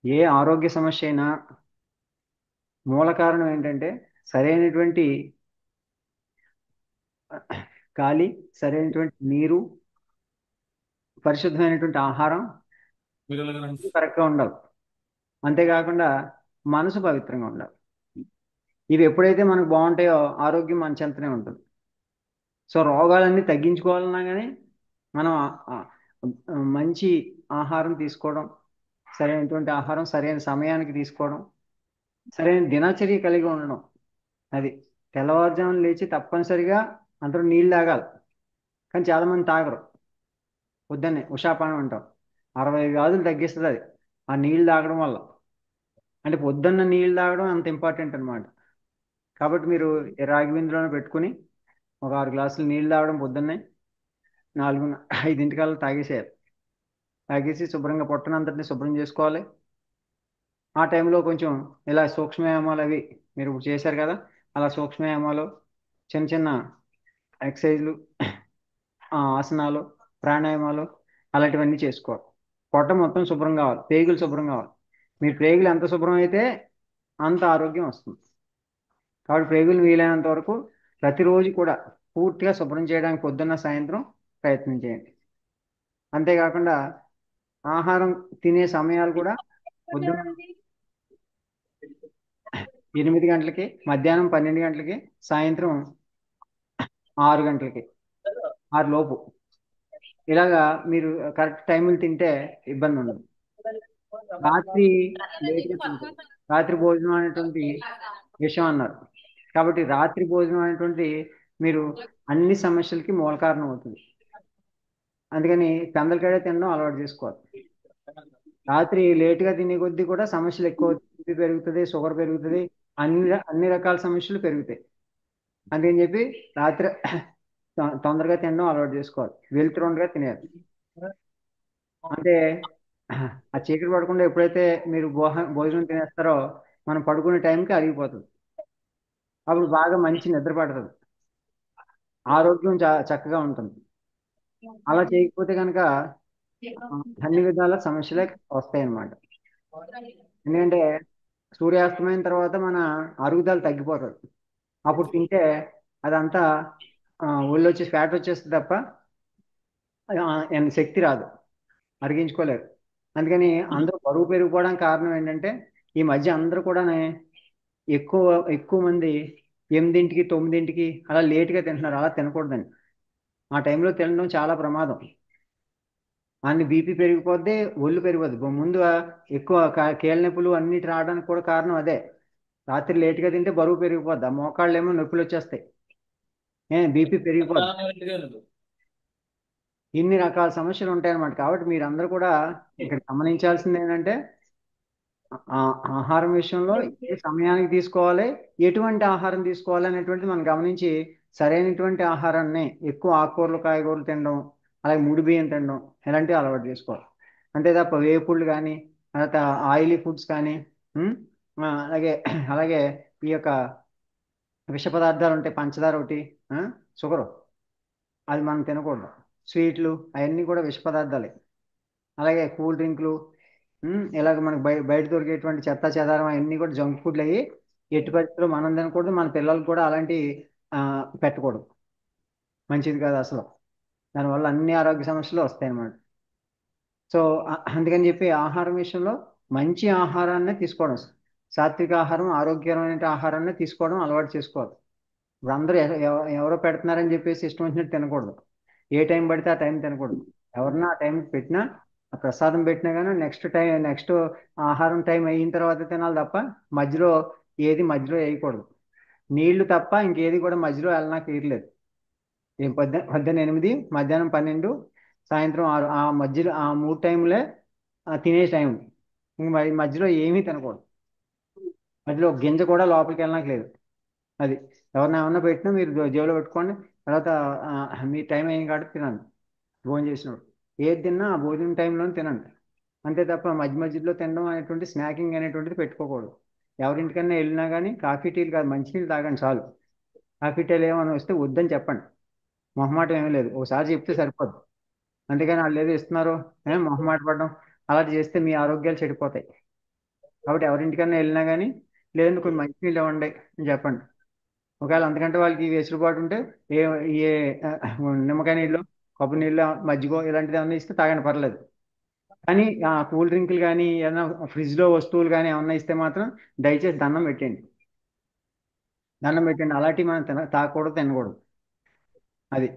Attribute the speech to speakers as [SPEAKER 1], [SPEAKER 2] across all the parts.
[SPEAKER 1] ఏ ఆరోగ్య సమస్య అయినా మూల కారణం ఏంటంటే సరైనటువంటి గాలి, సరైనటువంటి నీరు, పరిశుద్ధమైనటువంటి ఆహారం కరెక్ట్గా ఉండాలి. అంతేకాకుండా మనసు పవిత్రంగా ఉండాలి. ఇవి ఎప్పుడైతే మనకు బాగుంటాయో ఆరోగ్యం మన చెంతనే ఉంటుంది. సో రోగాలన్నీ తగ్గించుకోవాలన్నా కానీ మనం మంచి ఆహారం తీసుకోవడం, సరైనటువంటి ఆహారం సరైన సమయానికి తీసుకోవడం, సరైన దినచర్య కలిగి ఉండడం. అది తెల్లవారుజామున లేచి తప్పనిసరిగా అందరూ నీళ్ళు తాగాలి. కానీ చాలామంది తాగరు. పొద్దున్నే ఉషాపానం అంటాం, 60 వ్యాధులు తగ్గిస్తుంది అది, ఆ నీళ్ళు తాగడం వల్ల. అంటే పొద్దున్న నీళ్ళు తాగడం అంత ఇంపార్టెంట్ అనమాట. కాబట్టి మీరు ఈ రాగి బిందులోనే పెట్టుకుని ఒక 6 గ్లాసులు నీళ్ళు తాగడం పొద్దున్నే 5 5:00 తాగేసేయాలి. తాగేసి శుభ్రంగా పొట్టనంతటిని శుభ్రం చేసుకోవాలి. ఆ టైంలో కొంచెం ఇలా సూక్ష్మవ్యాయామాలు అవి మీరు ఇప్పుడు చేశారు కదా, అలా సూక్ష్మవ్యాయామాలు, చిన్న చిన్న ఎక్సర్సైజ్లు, ఆసనాలు, ప్రాణాయామాలు అలాంటివన్నీ చేసుకోవాలి. పొట్ట మొత్తం శుభ్రం కావాలి, పేగులు శుభ్రం కావాలి. మీ పేగులు ఎంత శుభ్రం అయితే అంత ఆరోగ్యం వస్తుంది. కాబట్టి పేగులు వీలైనంత వరకు ప్రతిరోజు కూడా పూర్తిగా శుభ్రం చేయడానికి పొద్దున్న సాయంత్రం ప్రయత్నం చేయండి. అంతేకాకుండా ఆహారం తినే సమయాలు కూడా పొద్దున్న 8 గంటలకి, మధ్యాహ్నం 12 గంటలకి, సాయంత్రం 6 గంటలకి, 6 లోపు ఇలాగా మీరు కరెక్ట్ టైంలు తింటే ఇబ్బంది ఉండదు. రాత్రి లేట్గా తింటారు. రాత్రి భోజనం అనేటువంటి విషయం అన్నారు. కాబట్టి రాత్రి భోజనం అనేటువంటి మీరు అన్ని సమస్యలకి మూల కారణం అవుతుంది. అందుకని పెందలకాడే తినడం అలవాటు చేసుకోవాలి. రాత్రి లేటుగా తినే కొద్దీ కూడా సమస్యలు ఎక్కువ బీపీ పెరుగుతుంది, షుగర్ పెరుగుతుంది, అన్ని రకాల సమస్యలు పెరుగుతాయి. అందుకని చెప్పి రాత్రి తొందరగా తినడం అలవాటు చేసుకోవాలి. వెలుతురుండగా తినేయాలి. అంటే ఆ చీకటి పడకుండా ఎప్పుడైతే మీరు భోజనం తినేస్తారో మనం పడుకునే టైంకి అరిగిపోతుంది. అప్పుడు బాగా మంచి నిద్ర పడుతుంది, ఆరోగ్యం చక్కగా ఉంటుంది. అలా చేయకపోతే కనుక అన్ని విధాల సమస్యలే వస్తాయి అన్నమాట. ఎందుకంటే సూర్యాస్తమయం తర్వాత మన అరుగుదల తగ్గిపోతుంది. అప్పుడు తింటే అదంతా ఒళ్ళు వచ్చి ఫ్యాట్ వచ్చేస్తుంది తప్ప శక్తి రాదు, అరిగించుకోలేరు. అందుకని అందరూ బరువు పెరిగిపోవడానికి కారణం ఏంటంటే ఈ మధ్య అందరూ కూడా ఎక్కువ ఎక్కువ మంది 8ంటికి 9ంటికి అలా లేట్గా తింటున్నారు. అలా తినకూడదండి. ఆ టైంలో తినడం చాలా ప్రమాదం. అన్ని బీపీ పెరిగిపోద్ది, ఒళ్ళు పెరిగిపోద్ది. ముందు ఎక్కువ కీళ్ళ నొప్పులు అన్నిటి రావడానికి కూడా కారణం అదే. రాత్రి లేట్గా తింటే బరువు పెరిగిపోద్ది, ఆ మోకాళ్ళేమో నొప్పులు వచ్చేస్తాయి, బీపీ పెరిగిపోద్ది. ఇన్ని రకాల సమస్యలు ఉంటాయన్నమాట. కాబట్టి మీరందరూ కూడా ఇక్కడ గమనించాల్సింది ఏంటంటే ఆహారం విషయంలో ఏ సమయానికి తీసుకోవాలి, ఎటువంటి ఆహారం తీసుకోవాలి అనేటువంటిది మనం గమనించి సరైనటువంటి ఆహారాన్ని ఎక్కువ ఆకుకూరలు కాయగూరలు తినడం, అలాగే ముడి బియ్యం తినడం ఇలాంటివి అలవాటు చేసుకోవాలి. అంతే తప్ప వేపుళ్ళు కానీ, తర్వాత ఆయిలీ ఫుడ్స్ కానీ, ఉమ్, అలాగే అలాగే ఈ యొక్క విష పదార్థాలు ఉంటాయి, పంచదార ఒకటి, షుగరు, అది మనం తినకూడదు. స్వీట్లు అవన్నీ కూడా విష పదార్థాలే. అలాగే కూల్ డ్రింక్లు, ఇలాగ మనకు బయట దొరికేటువంటి చెత్త చెదారం అవన్నీ కూడా జంక్ ఫుడ్లు అయ్యి ఎట్టి పరిస్థితుల్లో మనం తినకూడదు, మన పిల్లలకు కూడా అలాంటి పెట్టకూడదు. మంచిది కాదు అసలు. దానివల్ల అన్ని ఆరోగ్య సమస్యలు వస్తాయి అన్నమాట. సో అందుకని చెప్పి ఆహారం విషయంలో మంచి ఆహారాన్ని తీసుకోవడం, సాత్విక ఆహారం, ఆరోగ్యకరమైన ఆహారాన్ని తీసుకోవడం అలవాటు చేసుకోవాలి. ఇప్పుడు అందరూ ఎవరో పెడుతున్నారని చెప్పేసి ఇష్టం వచ్చినట్టు తినకూడదు. ఏ టైం పడితే ఆ టైం తినకూడదు. ఎవరన్నా ఆ టైం పెట్టినా, ఆ ప్రసాదం పెట్టినా కానీ నెక్స్ట్ ఆహారం టైం అయిన తర్వాత తినాలి తప్ప మధ్యలో మధ్యలో వేయకూడదు. నీళ్లు తప్ప ఇంకేది కూడా మధ్యలో వెళ్ళడానికి తీరలేదు. పొద్దున్న 8, మధ్యాహ్నం 12, సాయంత్రం 6, ఆ మధ్యలో ఆ 3 టైంలే తినే టైం. ఇంక మరి మధ్యలో ఏమీ తినకూడదు. మధ్యలో ఒక గింజ కూడా లోపలికి వెళ్ళడానికి లేదు. అది ఎవరిని ఏమన్నా పెట్టినా మీరు జేబులో పెట్టుకోండి. తర్వాత మీ టైం అయిన కాడ తినండి. భోజనం చేసినప్పుడు ఏది తిన్నా ఆ భోజనం టైంలోనే తినండి. అంతే తప్ప మధ్య మధ్యలో తినడం అనేటువంటి స్నాకింగ్ అనేటువంటిది పెట్టుకోకూడదు. ఎవరింటికన్నా వెళ్ళినా కానీ కాఫీ టీలు కాదు, మంచినీళ్ళు తాగండి చాలు. కాఫీ టీలు ఏమైనా వస్తే వద్దని చెప్పండి. మొహమాటం ఏమీ లేదు, ఒకసారి చెప్తే సరిపోద్ది. అంతేగాని వాళ్ళు ఏదో ఇస్తున్నారు మొహమాట పడడం అలాంటి చేస్తే మీ ఆరోగ్యాలు చెడిపోతాయి. కాబట్టి ఎవరింటికన్నా వెళ్ళినా కానీ, లేదంటే కొన్ని మంచినీళ్ళు ఇవ్వండి అని చెప్పండి. ఒకవేళ అంతకంటే వాళ్ళకి వెసులుబాటు ఉంటే ఏ ఏ ఆ, నిమ్మకాయ నీళ్ళు, కొబ్బరి నీళ్ళు, మజ్జిగో ఇలాంటిది ఏమన్నా ఇస్తే తాగండి, పర్లేదు. కానీ కూల్ డ్రింకులు కానీ ఏదైనా ఫ్రిడ్జ్లో వస్తువులు కానీ ఏమన్నా ఇస్తే మాత్రం దయచేసి దండం పెట్టండి. దండం పెట్టండి, అలాంటివి మనం తాగకూడదు, తినకూడదు. అది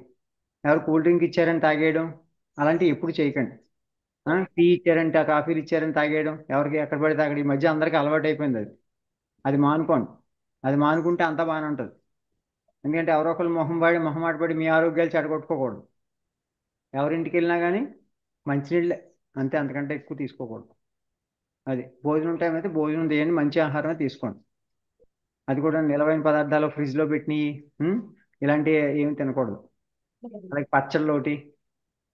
[SPEAKER 1] ఎవరు కూల్ డ్రింక్ ఇచ్చారని తాగేయడం అలాంటివి ఎప్పుడు చేయకండి. టీ ఇచ్చారంటే, ఆ కాఫీలు ఇచ్చారని తాగేయడం, ఎవరికి ఎక్కడ పడితే అక్కడ ఈ మధ్య అందరికీ అలవాటు అయిపోయింది అది. అది మానుకోండి. అది మానుకుంటే అంతా బాగానే ఉంటుంది. ఎందుకంటే ఎవరో ఒకరు మొహమాట పడి మీ ఆరోగ్యాలు చెడగొట్టుకోకూడదు. ఎవరింటికి వెళ్ళినా కానీ మంచినీళ్ళే, అంతే, అంతకంటే ఎక్కువ తీసుకోకూడదు. అది భోజనం టైం అయితే భోజనం చేయండి, మంచి ఆహారమే తీసుకోండి. అది కూడా నిలవైన పదార్థాలు, ఫ్రిడ్జ్లో పెట్టినవి, ఇలాంటివి ఏమి తినకూడదు. అలాగే పచ్చళ్ళోటి,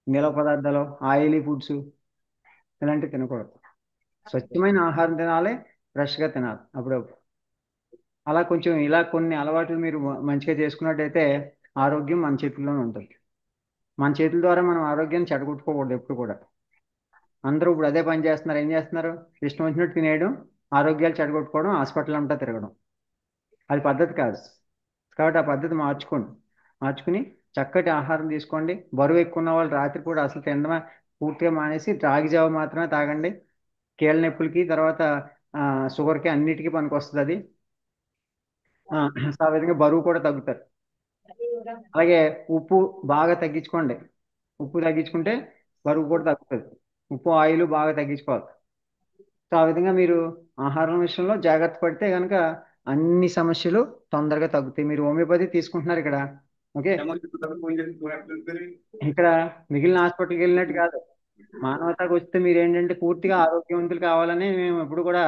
[SPEAKER 1] నిలవ పదార్థాలు, ఆయిలీ ఫుడ్స్ ఇలాంటివి తినకూడదు. స్వచ్ఛమైన ఆహారం తినాలి, ఫ్రెష్గా తినాలి అప్పుడప్పుడు. అలా కొంచెం ఇలా కొన్ని అలవాట్లు మీరు మంచిగా చేసుకున్నట్టయితే ఆరోగ్యం మన చేతుల్లోనే ఉంటుంది. మన చేతుల ద్వారా మనం ఆరోగ్యాన్ని చెడగొట్టుకోకూడదు ఎప్పుడు కూడా. అందరూ ఇప్పుడు అదే పని చేస్తున్నారు. ఏం చేస్తున్నారు? ఇష్టం వచ్చినట్టు తినేయడం, ఆరోగ్యాలు చెడగొట్టుకోవడం, హాస్పిటల్ అంతా తిరగడం. అది పద్ధతి కాదు. కాబట్టి ఆ పద్ధతి మార్చుకోండి. మార్చుకుని చక్కటి ఆహారం తీసుకోండి. బరువు ఎక్కువ ఉన్న వాళ్ళు రాత్రి కూడా అసలు తినడమే పూర్తిగా మానేసి రాగి జావ మాత్రమే తాగండి. కీళ్ళ నొప్పులకి, తర్వాత షుగర్కి, అన్నిటికీ పనికొస్తుంది అది. ఆ విధంగా బరువు కూడా తగ్గుతారు. అలాగే ఉప్పు బాగా తగ్గించుకోండి. ఉప్పు తగ్గించుకుంటే బరువు కూడా తగ్గుతుంది. ఉప్పు, ఆయిల్ బాగా తగ్గించుకోవాలి. సో ఆ విధంగా మీరు ఆహారం విషయంలో జాగ్రత్త పడితే కనుక అన్ని సమస్యలు తొందరగా తగ్గుతాయి. మీరు హోమియోపతి తీసుకుంటున్నారు ఇక్కడ, ఓకే. ఇక్కడ మిగిలిన హాస్పిటల్కి వెళ్ళినట్టు కాదు. మానవతకు వస్తే మీరు ఏంటంటే పూర్తిగా ఆరోగ్యవంతులు కావాలని మేము ఎప్పుడు కూడా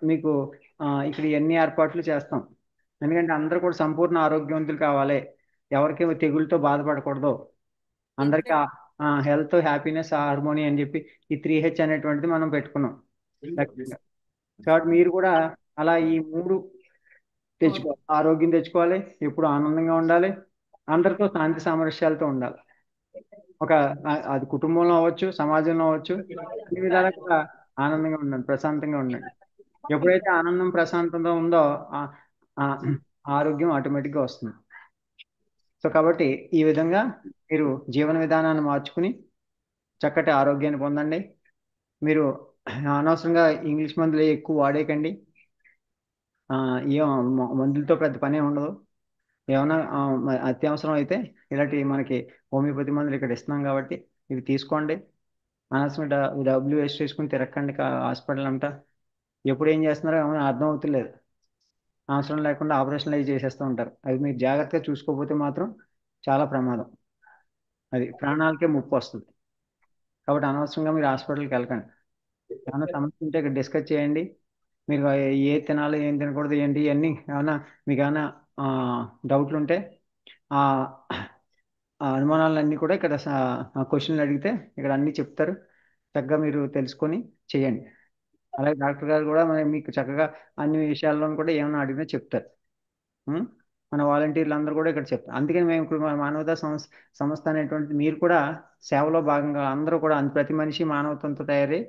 [SPEAKER 1] మీకు ఇక్కడ ఎన్ని ఏర్పాట్లు చేస్తాం. ఎందుకంటే అందరూ కూడా సంపూర్ణ ఆరోగ్యవంతులు కావాలి. ఎవరికి తెగులతో బాధపడకూడదు. అందరికీ హెల్త్, హ్యాపీనెస్, హార్మోని అని చెప్పి ఈ 3H అనేటువంటిది మనం పెట్టుకున్నాం. కాబట్టి మీరు కూడా అలా ఈ మూడు తెచ్చుకోవాలి. ఆరోగ్యం తెచ్చుకోవాలి, ఎప్పుడు ఆనందంగా ఉండాలి, అందరితో శాంతి సామరస్యాలతో ఉండాలి. ఒక అది కుటుంబంలో అవ్వచ్చు, సమాజంలో అవ్వచ్చు, అన్ని విధాలుగా కూడా ఆనందంగా ఉండండి, ప్రశాంతంగా ఉండండి. ఎప్పుడైతే ఆనందం, ప్రశాంతత ఉందో ఆ ఆ ఆరోగ్యం ఆటోమేటిక్గా వస్తుంది. సో కాబట్టి ఈ విధంగా మీరు జీవన విధానాన్ని మార్చుకుని చక్కటి ఆరోగ్యాన్ని పొందండి. మీరు అనవసరంగా ఇంగ్లీష్ మందులు ఎక్కువ వాడేయకండి. ఆ, ఏం మందులతో పెద్ద పనే ఉండదు. ఏమైనా అత్యవసరం అయితే ఇలాంటి మనకి హోమియోపతి మందులు ఇక్కడ ఇస్తున్నాం కాబట్టి ఇవి తీసుకోండి. అనవసరం డబ్బులు వేస్ట్ చేసుకుని తిరగకండి హాస్పిటల్ అంతా. ఎప్పుడు ఏం చేస్తున్నారో ఏమైనా అర్థం అవుతలేదు. అవసరం లేకుండా ఆపరేషన్లు అవి చేసేస్తూ ఉంటారు. అవి మీరు జాగ్రత్తగా చూసుకోకపోతే మాత్రం చాలా ప్రమాదం. అది ప్రాణాలకే ముప్పు వస్తుంది. కాబట్టి అనవసరంగా మీరు హాస్పిటల్కి వెళ్ళకండి. ఏమైనా సమస్య ఉంటే ఇక్కడ డిస్కస్ చేయండి. మీరు ఏ తినాలి, ఏం తినకూడదు, ఏంటి ఇవన్నీ ఏమైనా మీకు ఏమైనా డౌట్లు ఉంటే ఆ ఆ అనుమానాలన్నీ కూడా ఇక్కడ క్వశ్చన్లు అడిగితే ఇక్కడ అన్నీ చెప్తారు. చక్కగా మీరు తెలుసుకొని చేయండి. అలాగే డాక్టర్ గారు కూడా మరి మీకు చక్కగా అన్ని విషయాల్లో కూడా ఏమైనా అడిగినా చెప్తారు. ఉం? మన వాలంటీర్లు అందరూ కూడా ఇక్కడ చెప్తారు. అందుకని మేము ఇప్పుడు మన మానవతా సంస్థ అనేటువంటి మీరు కూడా సేవలో భాగంగా అందరూ కూడా ప్రతి మనిషి మానవత్వంతో తయారై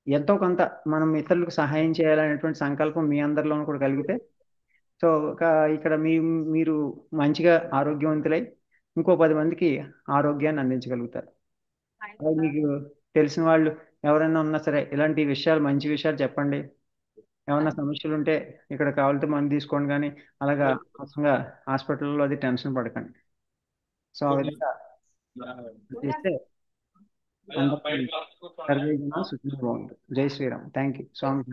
[SPEAKER 1] ఎంతో కొంత మనం ఇతరులకు సహాయం చేయాలనేటువంటి సంకల్పం మీ అందరిలోనూ కూడా కలిగితే సో ఇక్కడ మీరు మంచిగా ఆరోగ్యవంతులై ఇంకో 10 మందికి ఆరోగ్యాన్ని అందించగలుగుతారు. అలాగే మీకు తెలిసిన వాళ్ళు ఎవరైనా ఉన్నా సరే ఇలాంటి విషయాలు, మంచి విషయాలు చెప్పండి. ఏమన్నా సమస్యలు ఉంటే ఇక్కడ కావాలంటే మందు తీసుకోండి, కానీ అలాగా అవసరంగా హాస్పిటల్లో అది టెన్షన్ పడకండి. సో ఆ విధంగా చేస్తే అందరికీ సర్వే జన సుఖినో భవంతు. జై శ్రీరామ్. Thank you Swamy.